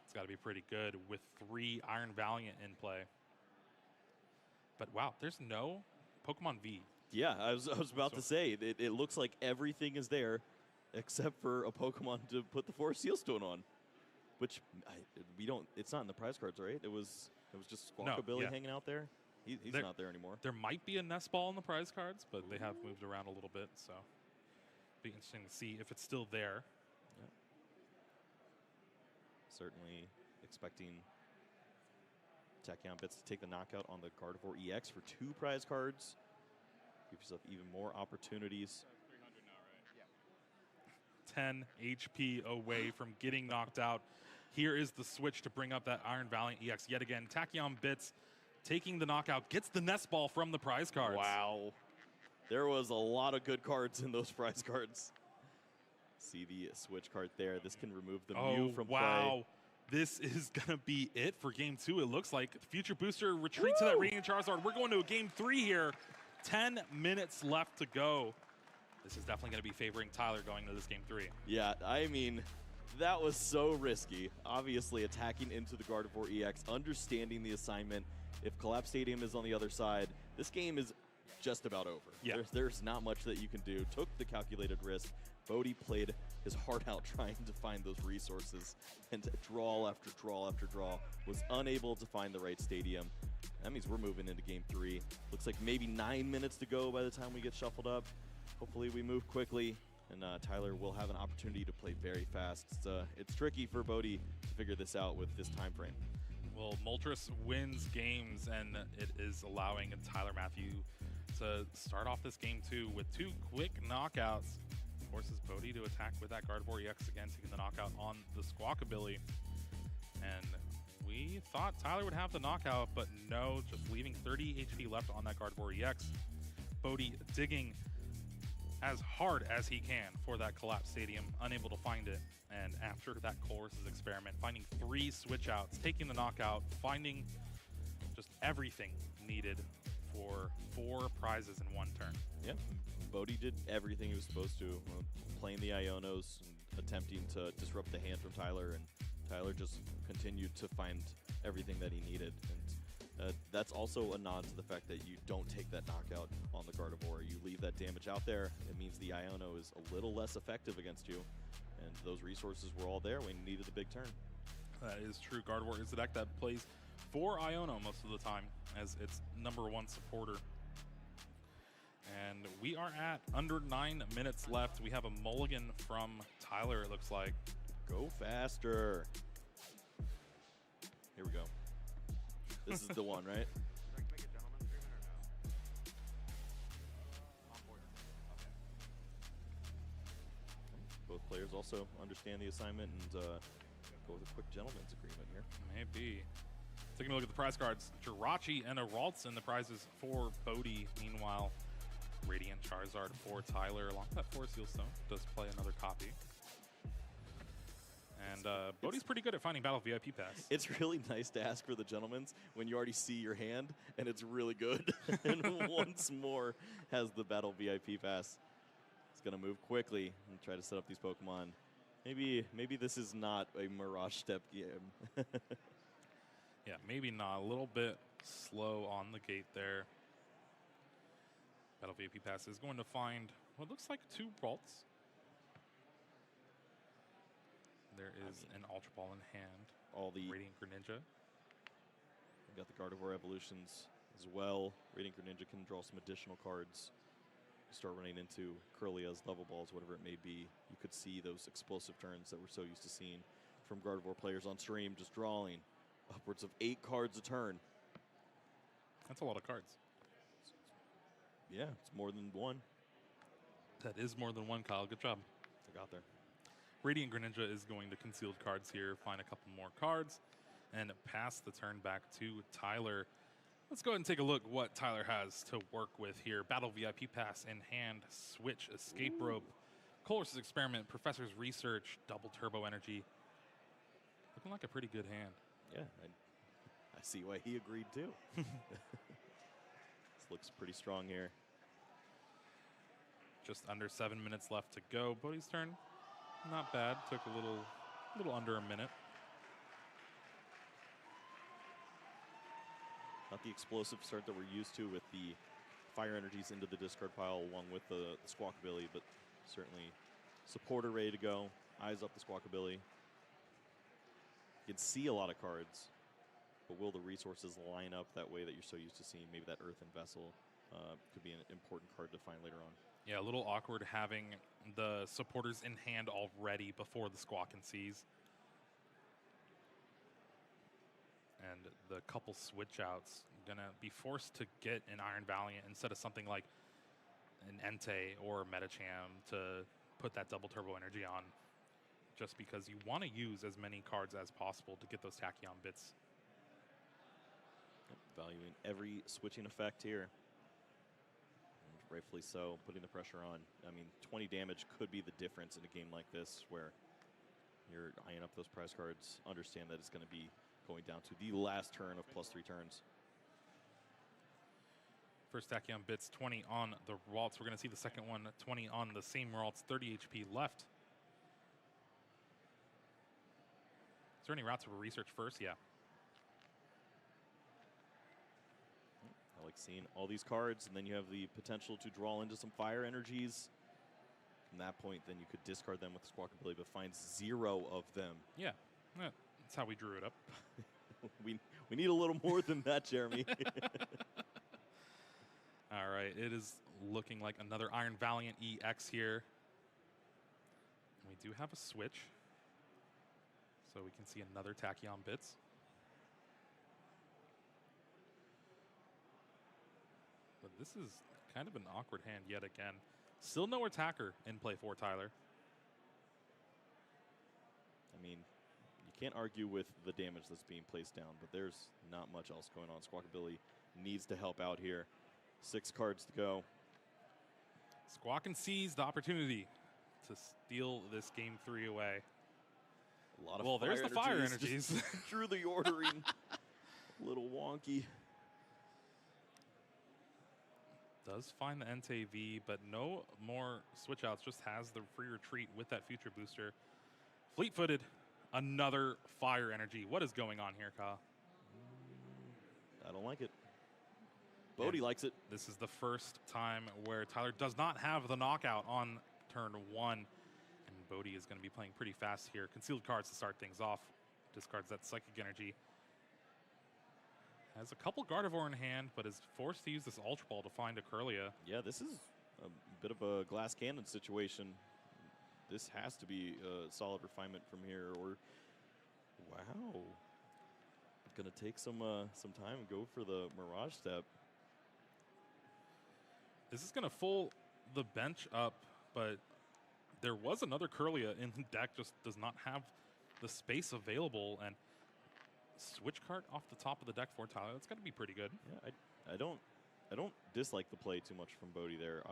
it's got to be pretty good with 3 Iron Valiant in play. But wow, there's no Pokemon V. Yeah, I was about to say, it looks like everything is there except for a Pokemon to put the 4 Seal Stone on, which we don't. It's not in the prize cards, right? It was just Squawkabilly hanging out there. He's not there anymore. There might be a nest ball in the prize cards, but they have moved around a little bit, so be interesting to see if it's still there. Yeah. Certainly expecting Tachyon Bits to take the knockout on the Gardevoir EX for 2 prize cards. Give yourself even more opportunities. 10 HP away from getting knocked out. Here is the switch to bring up that Iron Valiant EX yet again. Tachyon Bits taking the knockout, gets the nest ball from the prize cards. Wow. There was a lot of good cards in those prize cards. See the switch card there. This can remove the Mew from play. This is going to be it for game 2. It looks like Future Booster retreat to that Radiant Charizard. We're going to a game 3 here. 10 minutes left to go. This is definitely going to be favoring Tyler going to this game 3. Yeah, I mean, that was so risky. Obviously, attacking into the Gardevoir EX, understanding the assignment. If Collapse Stadium is on the other side, this game is just about over. Yeah. There's not much that you can do. Took the calculated risk. Bodhi played his heart out trying to find those resources, and draw after draw after draw was unable to find the right stadium. That means we're moving into game 3. Looks like maybe 9 minutes to go by the time we get shuffled up. Hopefully we move quickly, and Tyler will have an opportunity to play very fast. It's tricky for Bodhi to figure this out with this time frame. Well, Moltres wins games, and it is allowing Tyler Mathews to start off this game 2 with 2 quick knockouts. Forces Bodhi to attack with that Gardevoir EX again, taking the knockout on the Squawkabilly. And we thought Tyler would have the knockout, but no, just leaving 30 HP left on that Gardevoir EX. Bodhi digging as hard as he can for that Collapse Stadium, unable to find it. And after that Colress's experiment, finding 3 switch outs, taking the knockout, finding just everything needed for 4 prizes in 1 turn. Yeah, Bodhi did everything he was supposed to, playing the Ionos and attempting to disrupt the hand from Tyler, and Tyler just continued to find everything that he needed. And that's also a nod to the fact that you don't take that knockout on the Gardevoir. You leave that damage out there. It means the Iono is a little less effective against you, and those resources were all there when you needed the big turn. That is true. Gardevoir is the deck that plays for Iono most of the time as its #1 supporter. And we are at under 9 minutes left. We have a mulligan from Tyler, it looks like. Go faster. Here we go. This is the one, right? Both players also understand the assignment and go with a quick gentleman's agreement here. Maybe. Taking a look at the prize cards. Jirachi and a Ralston, the prizes for Bodhi. Meanwhile, Radiant Charizard for Tyler, along with that Forest Seal Stone. Does play another copy. And Bodhi's pretty good at finding Battle VIP Pass. It's really nice to ask for the gentleman's when you already see your hand, and it's really good. And once more has the Battle VIP Pass. It's going to move quickly and try to set up these Pokemon. Maybe this is not a Mirage Step game. Yeah, maybe not. A little bit slow on the gate there. Battle VIP Pass is going to find what looks like 2 Ralts. There is an Ultra Ball in hand. All the Radiant Greninja. We got the Gardevoir evolutions as well. Radiant Greninja can draw some additional cards. Start running into Kirlia's level balls, whatever it may be. You could see those explosive turns that we're so used to seeing from Gardevoir players on stream, just drawing upwards of 8 cards a turn. That's a lot of cards. Yeah, it's more than 1. That is more than 1, Kyle. Good job. I got there. Radiant Greninja is going to concealed cards here, find a couple more cards, and pass the turn back to Tyler. Let's go ahead and take a look what Tyler has to work with here. Battle VIP Pass in hand, Switch, Escape Rope, Colress's Experiment, Professor's Research, Double Turbo Energy. Looking like a pretty good hand. Yeah, I see why he agreed too. This looks pretty strong here. Just under 7 minutes left to go. Bodhi's turn, not bad. Took a little under a minute. Not the explosive start that we're used to with the fire energies into the discard pile along with the Squawkabilly, but certainly supporter ready to go. Eyes up the Squawkabilly. You can see a lot of cards, but will the resources line up that way that you're so used to seeing? Maybe that Earthen Vessel could be an important card to find later on. Yeah, a little awkward having the supporters in hand already before the Squawk and Seize. And the couple switch outs gonna be forced to get an Iron Valiant instead of something like an Entei or Metacham to put that double turbo energy on. just because you want to use as many cards as possible to get those Tachyon bits. Valuing every switching effect here. And rightfully so, putting the pressure on. I mean, 20 damage could be the difference in a game like this where you're eyeing up those prize cards. Understand that it's going to be going down to the last turn of +3 turns. First Tachyon bits, 20 on the Ralts. We're going to see the second one, 20 on the same Ralts, 30 HP left. Is there any routes for research first? Yeah. I like seeing all these cards, and then you have the potential to draw into some fire energies. From that point, then you could discard them with the Squawkabilly, but find 0 of them. Yeah, that's how we drew it up. we need a little more than that, Jeremy. All right, it is looking like another Iron Valiant EX here. We do have a switch, so we can see another Tachyon bits. But this is kind of an awkward hand yet again. Still no attacker in play for Tyler. I mean, you can't argue with the damage that's being placed down, but there's not much else going on. Squawkabilly needs to help out here. 6 cards to go. Squawk and seize the opportunity to steal this game 3 away. A lot of there's the fire energies. Drew the ordering. A little wonky. Does find the NTV, but no more switch outs. Just has the free retreat with that future booster. Fleet-footed, another fire energy. What is going on here, Kyle? I don't like it. Bodhi likes it. This is the first time where Tyler does not have the knockout on turn 1. And Bodhi is going to be playing pretty fast here. Concealed cards to start things off. Discards that psychic energy. Has a couple Gardevoir in hand, but is forced to use this Ultra Ball to find a Kirlia. Yeah, this is a bit of a glass cannon situation. This has to be a solid refinement from here, or wow. Gonna take some time and go for the Mirage Step. This is gonna full the bench up, but there was another Kirlia in the deck, just does not have the space available, and switch card off the top of the deck for Tyler. That's got to be pretty good. Yeah, I don't dislike the play too much from Bodhi there.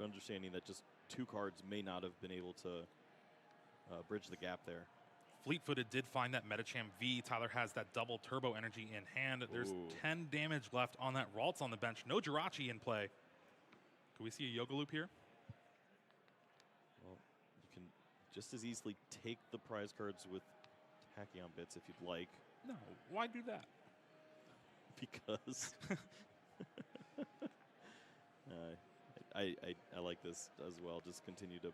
Understanding that just 2 cards may not have been able to bridge the gap there. Fleet-footed did find that Medicham V. Tyler has that double turbo energy in hand. There's 10 damage left on that Ralts on the bench. No Jirachi in play. Can we see a Yoga Loop here? Well, you can just as easily take the prize cards with Tachyon bits if you'd like. No, why do that? Because I like this as well. Just continue to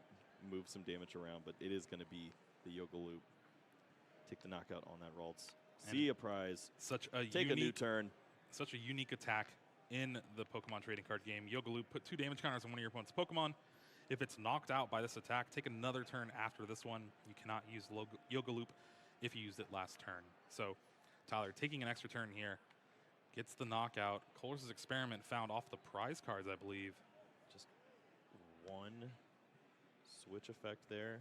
move some damage around, but it is going to be the Yoga Loop. Take the knockout on that Ralts. See a prize. Take a new turn. Such a unique attack in the Pokemon trading card game. Yoga Loop, put 2 damage counters on one of your opponent's Pokemon. If it's knocked out by this attack, take another turn after this one. You cannot use Yoga Loop if you used it last turn. So Tyler taking an extra turn here, gets the knockout. Colors' Experiment found off the prize cards, I believe. Just 1 switch effect there.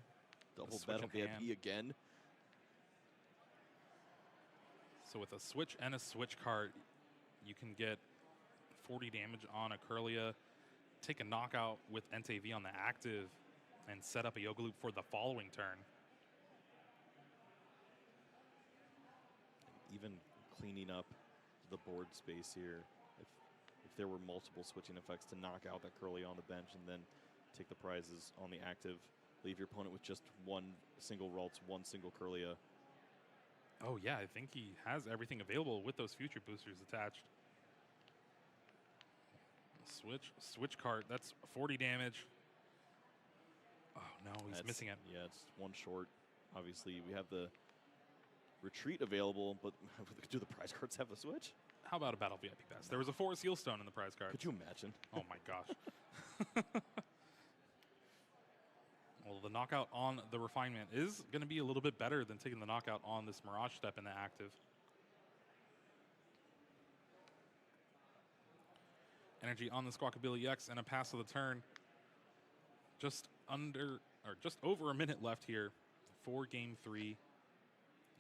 Double Battle VIP again. So with a switch and a switch card, you can get 40 damage on a Kirlia, take a knockout with NTV on the active, and set up a Yoga Loop for the following turn. Even cleaning up the board space here, if there were multiple switching effects to knock out that Kirlia on the bench and then take the prizes on the active, leave your opponent with just 1 single Ralts, 1 single Kirlia. Oh yeah, I think he has everything available with those future boosters attached. Switch card, that's 40 damage. Oh no, he's missing it. Yeah, it's 1 short. Obviously, we have the retreat available, but do the prize cards have a switch? How about a Battle VIP pass? There was a 4 Seal Stone in the prize card. Could you imagine? Oh my gosh. Well, the knockout on the Refinement is going to be a little bit better than taking the knockout on this Mirage Step in the active. Energy on the Squawkabilly X and a pass of the turn. Just over a minute left here. for Game 3.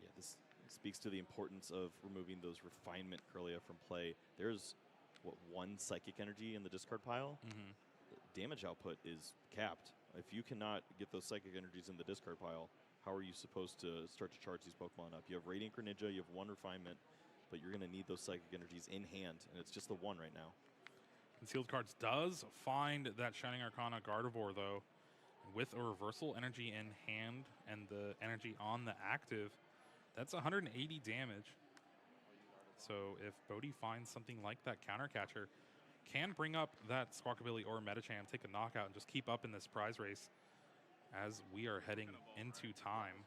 Yeah, this speaks to the importance of removing those refinement Kirlia from play. There's, what, 1 psychic energy in the discard pile? Damage output is capped. If you cannot get those psychic energies in the discard pile, how are you supposed to start to charge these Pokemon up? You have Radiant Greninja, you have 1 refinement, but you're going to need those psychic energies in hand, and it's just the 1 right now. Concealed Cards does find that Shining Arcana Gardevoir, though, with a reversal energy in hand and the energy on the active. That's 180 damage. So if Bodhi finds something like that counter catcher, can bring up that Squawkabilly or Medicham, take a knockout, and just keep up in this prize race as we are heading into time.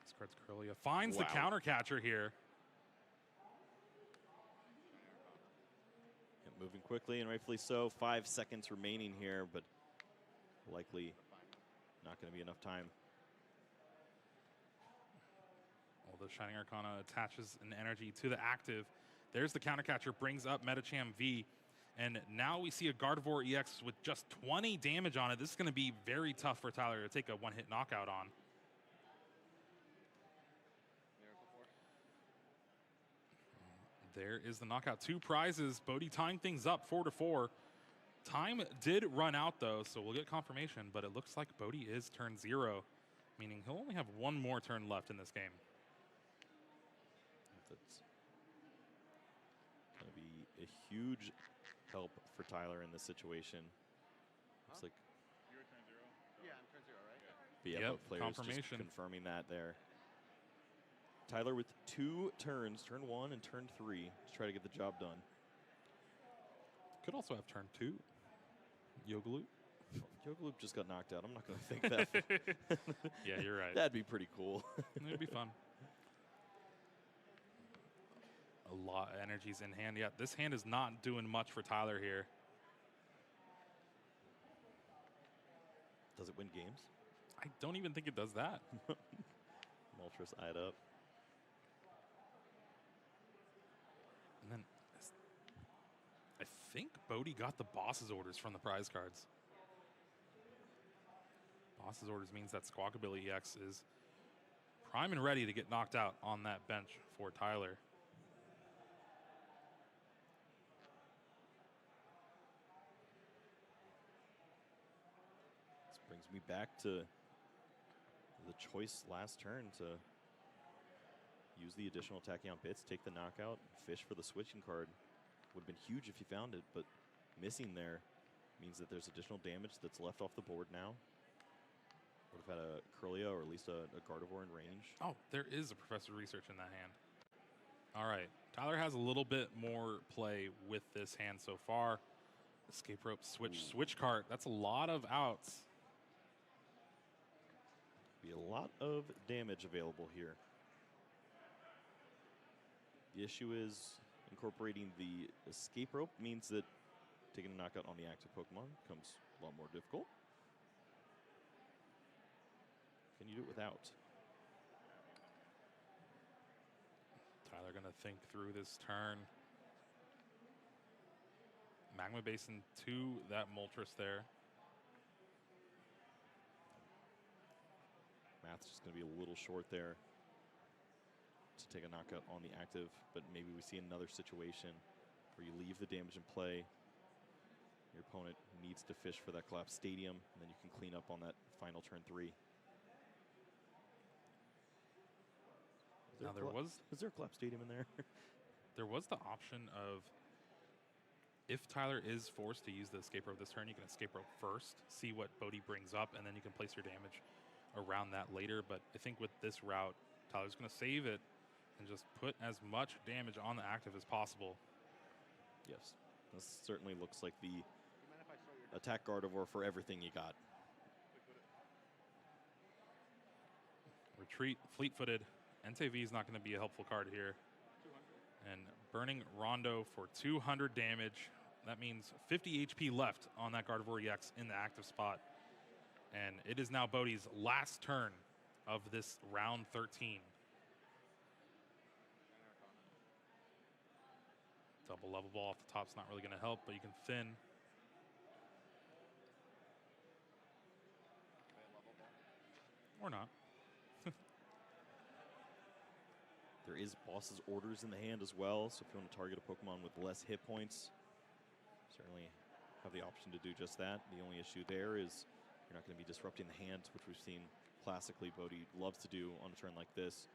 Discards Kirlia, finds the counter catcher here. Moving quickly, and rightfully so. 5 seconds remaining here, but likely not going to be enough time. Well, the Shining Arcana attaches an energy to the active. There's the counter catcher, brings up Medicham V. And now we see a Gardevoir EX with just 20 damage on it. This is going to be very tough for Tyler to take a one-hit knockout on. There is the knockout. 2 prizes. Bodhi tying things up 4-4. Time did run out, though, so we'll get confirmation. But it looks like Bodhi is turn 0, meaning he'll only have 1 more turn left in this game. That's going to be a huge help for Tyler in this situation. Looks like You're turn 0? Yeah, I'm turn 0, right? But yeah, both players just confirming that there. Tyler with 2 turns, turn 1 and turn 3, to try to get the job done. Could also have turn 2. Yogaloop. Yogaloop just got knocked out. I'm not going to think that. Yeah, you're right. That'd be pretty cool. It'd be fun. A lot of energies in hand. Yeah, this hand is not doing much for Tyler here. Does it win games? I don't even think it does that. Moltres eyed up. And then I think Bodhi got the boss's orders from the prize cards. Boss's orders means that Squawkabilly EX is prime and ready to get knocked out on that bench for Tyler. This brings me back to the choice last turn to use the additional Tachyon bits, take the knockout, fish for the switching card. Would have been huge if you found it, but missing there means that there's additional damage that's left off the board now. Would have had a Kirlia or at least a Gardevoir in range. Oh, there is a Professor Research in that hand. All right, Tyler has a little bit more play with this hand so far. Escape rope, switch cart. That's a lot of outs. Be a lot of damage available here. The issue is incorporating the escape rope means that taking a knockout on the active Pokemon becomes a lot more difficult. Can you do it without? Tyler gonna think through this turn. Magma Basin to that Moltres there. Math's just gonna be a little short there to take a knockout on the active, but maybe we see another situation where you leave the damage in play. Your opponent needs to fish for that collapsed stadium, and then you can clean up on that final turn 3. Now is there a collapsed stadium in there? There was the option of, if Tyler is forced to use the escape rope this turn, you can escape rope first, see what Bodhi brings up, and then you can place your damage around that later. But I think with this route, Tyler's going to save it and just put as much damage on the active as possible. Yes, this certainly looks like the attack Gardevoir for everything you got. Retreat, fleet-footed. NTV is not going to be a helpful card here. And Burning Rondo for 200 damage. That means 50 HP left on that Gardevoir EX in the active spot. And it is now Bodhi's last turn of this round 13. Double level ball off the top's not really going to help, but you can thin. Or not. There is boss's orders in the hand as well, so if you want to target a Pokemon with less hit points, certainly have the option to do just that. The only issue there is you're not going to be disrupting the hand, which we've seen classically Bodhi loves to do on a turn like this.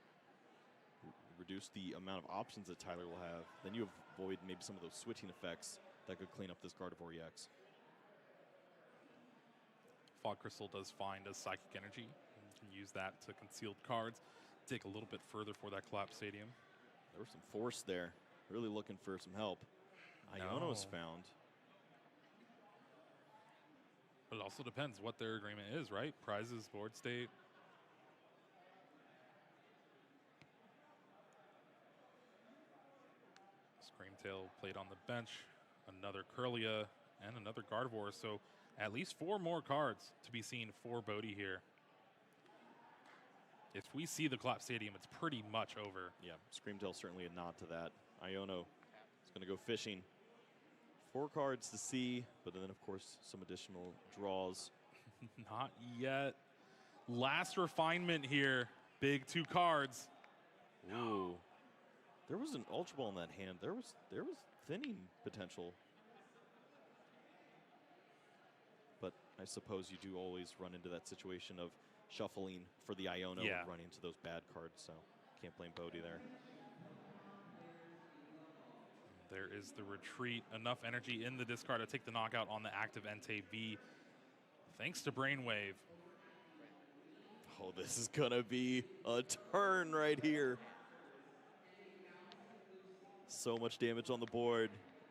Reduce the amount of options that Tyler will have, then you avoid maybe some of those switching effects that could clean up this Gardevoir EX. Fog Crystal does find a Psychic Energy. You can use that to concealed cards. Dig a little bit further for that Collapse Stadium. There was some force there. Really looking for some help. Iono's found. But it also depends what their agreement is, right? Prizes, board state. Screamtail played on the bench. Another Curlia and another Gardevoir. So at least 4 more cards to be seen for Bodhi here. If we see the Collapse Stadium, it's pretty much over. Yeah, Screamtail certainly a nod to that. Iono is going to go fishing. 4 cards to see, but then, of course, some additional draws. Not yet. Last refinement here. Big 2 cards. Ooh. There was an Ultra Ball in that hand. There was thinning potential. But I suppose you do always run into that situation of shuffling for the Iono and running into those bad cards, so can't blame Bodhi there. There is the retreat. Enough energy in the discard to take the knockout on the active Entei V. Thanks to Brainwave. Oh, this is gonna be a turn right here. So much damage on the board.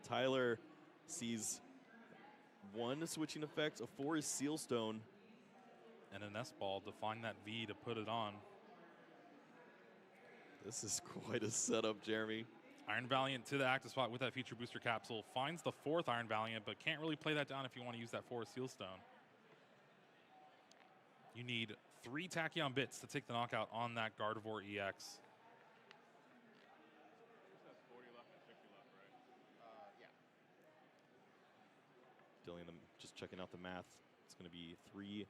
Tyler sees 1 switching effect, a 4 is Seal Stone. And an S-Ball to find that V to put it on. This is quite a setup, Jeremy. Iron Valiant to the active spot with that Future Booster Capsule. Finds the 4th Iron Valiant, but can't really play that down if you want to use that 4 Seal Stone. You need 3 Tachyon Bits to take the knockout on that Gardevoir EX. Dylan, just checking out the math. It's going to be 3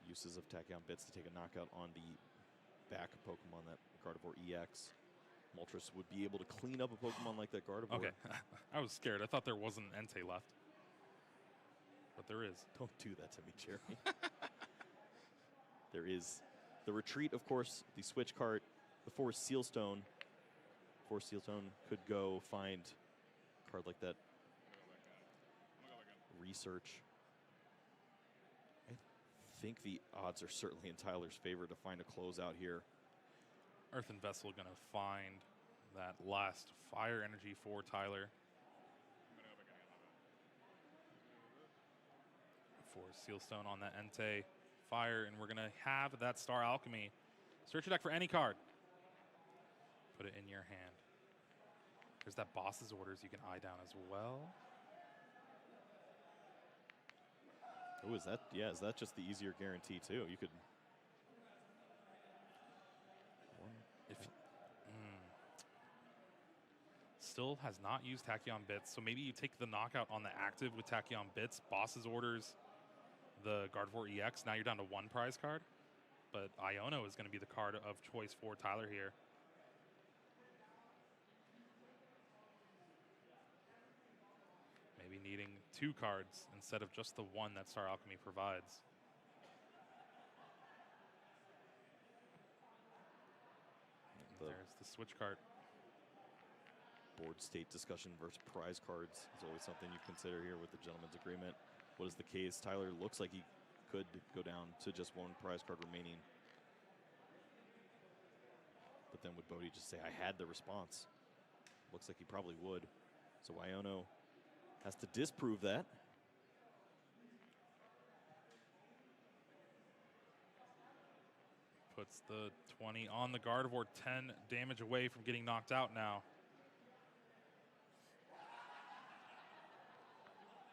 uses of Tachyon Bits to take a knockout on the back Pokemon, that Gardevoir EX. Moltres would be able to clean up a Pokemon like that Gardevoir. Okay, I was scared. I thought there wasn't an Entei left. But there is. Don't do that to me, Jeremy. There is the retreat, of course, the switch cart, the 4 Seal Stone. 4 Seal Stone could go find a card like that. Research. I think the odds are certainly in Tyler's favor to find a closeout here. Earthen Vessel gonna find that last fire energy for Tyler. For Seal Stone on that Entei fire, and we're gonna have that Star Alchemy. Search your deck for any card. Put it in your hand. There's that boss's orders you can eye down as well. Oh, is that, yeah, is that just the easier guarantee too? You could. Still has not used Tachyon Bits, so maybe you take the knockout on the active with Tachyon Bits, boss's orders, the Gardevoir EX. Now you're down to 1 prize card, but Iono is going to be the card of choice for Tyler here. Maybe needing 2 cards instead of just the 1 that Star Alchemy provides. There's the switch card. Board state discussion versus prize cards is always something you consider here with the gentleman's agreement. What is the case? Tyler looks like he could go down to just 1 prize card remaining. But then would Bodhi just say, I had the response? Looks like he probably would. So Iono has to disprove that. Puts the 20 on the Gardevoir, 10 damage away from getting knocked out now.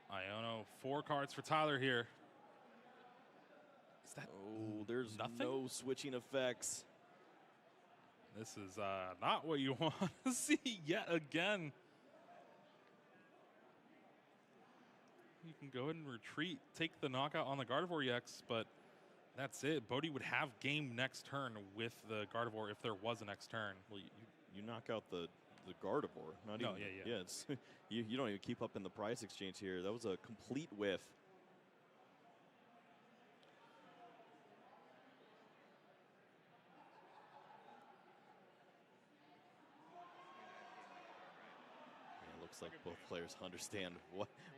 Iono, 4 cards for Tyler here. Is that there's nothing? No switching effects. This is not what you want to see yet again. You can go ahead and retreat, take the knockout on the Gardevoir EX, but That's it. Bodhi would have game next turn with the Gardevoir if there was a next turn. Well, you knock out the Gardevoir. Not No, even, yeah. it's you don't even keep up in the prize exchange here. That was a complete whiff. Yeah, it looks like both players understand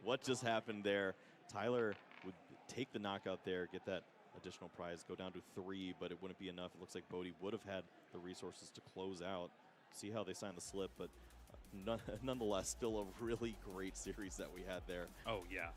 what just happened there. Tyler would take the knockout there, get that additional prize, go down to 3, but it wouldn't be enough. It looks like Bodhi would have had the resources to close out. See how they signed the slip, but nonetheless, still a really great series that we had there. Oh, yeah.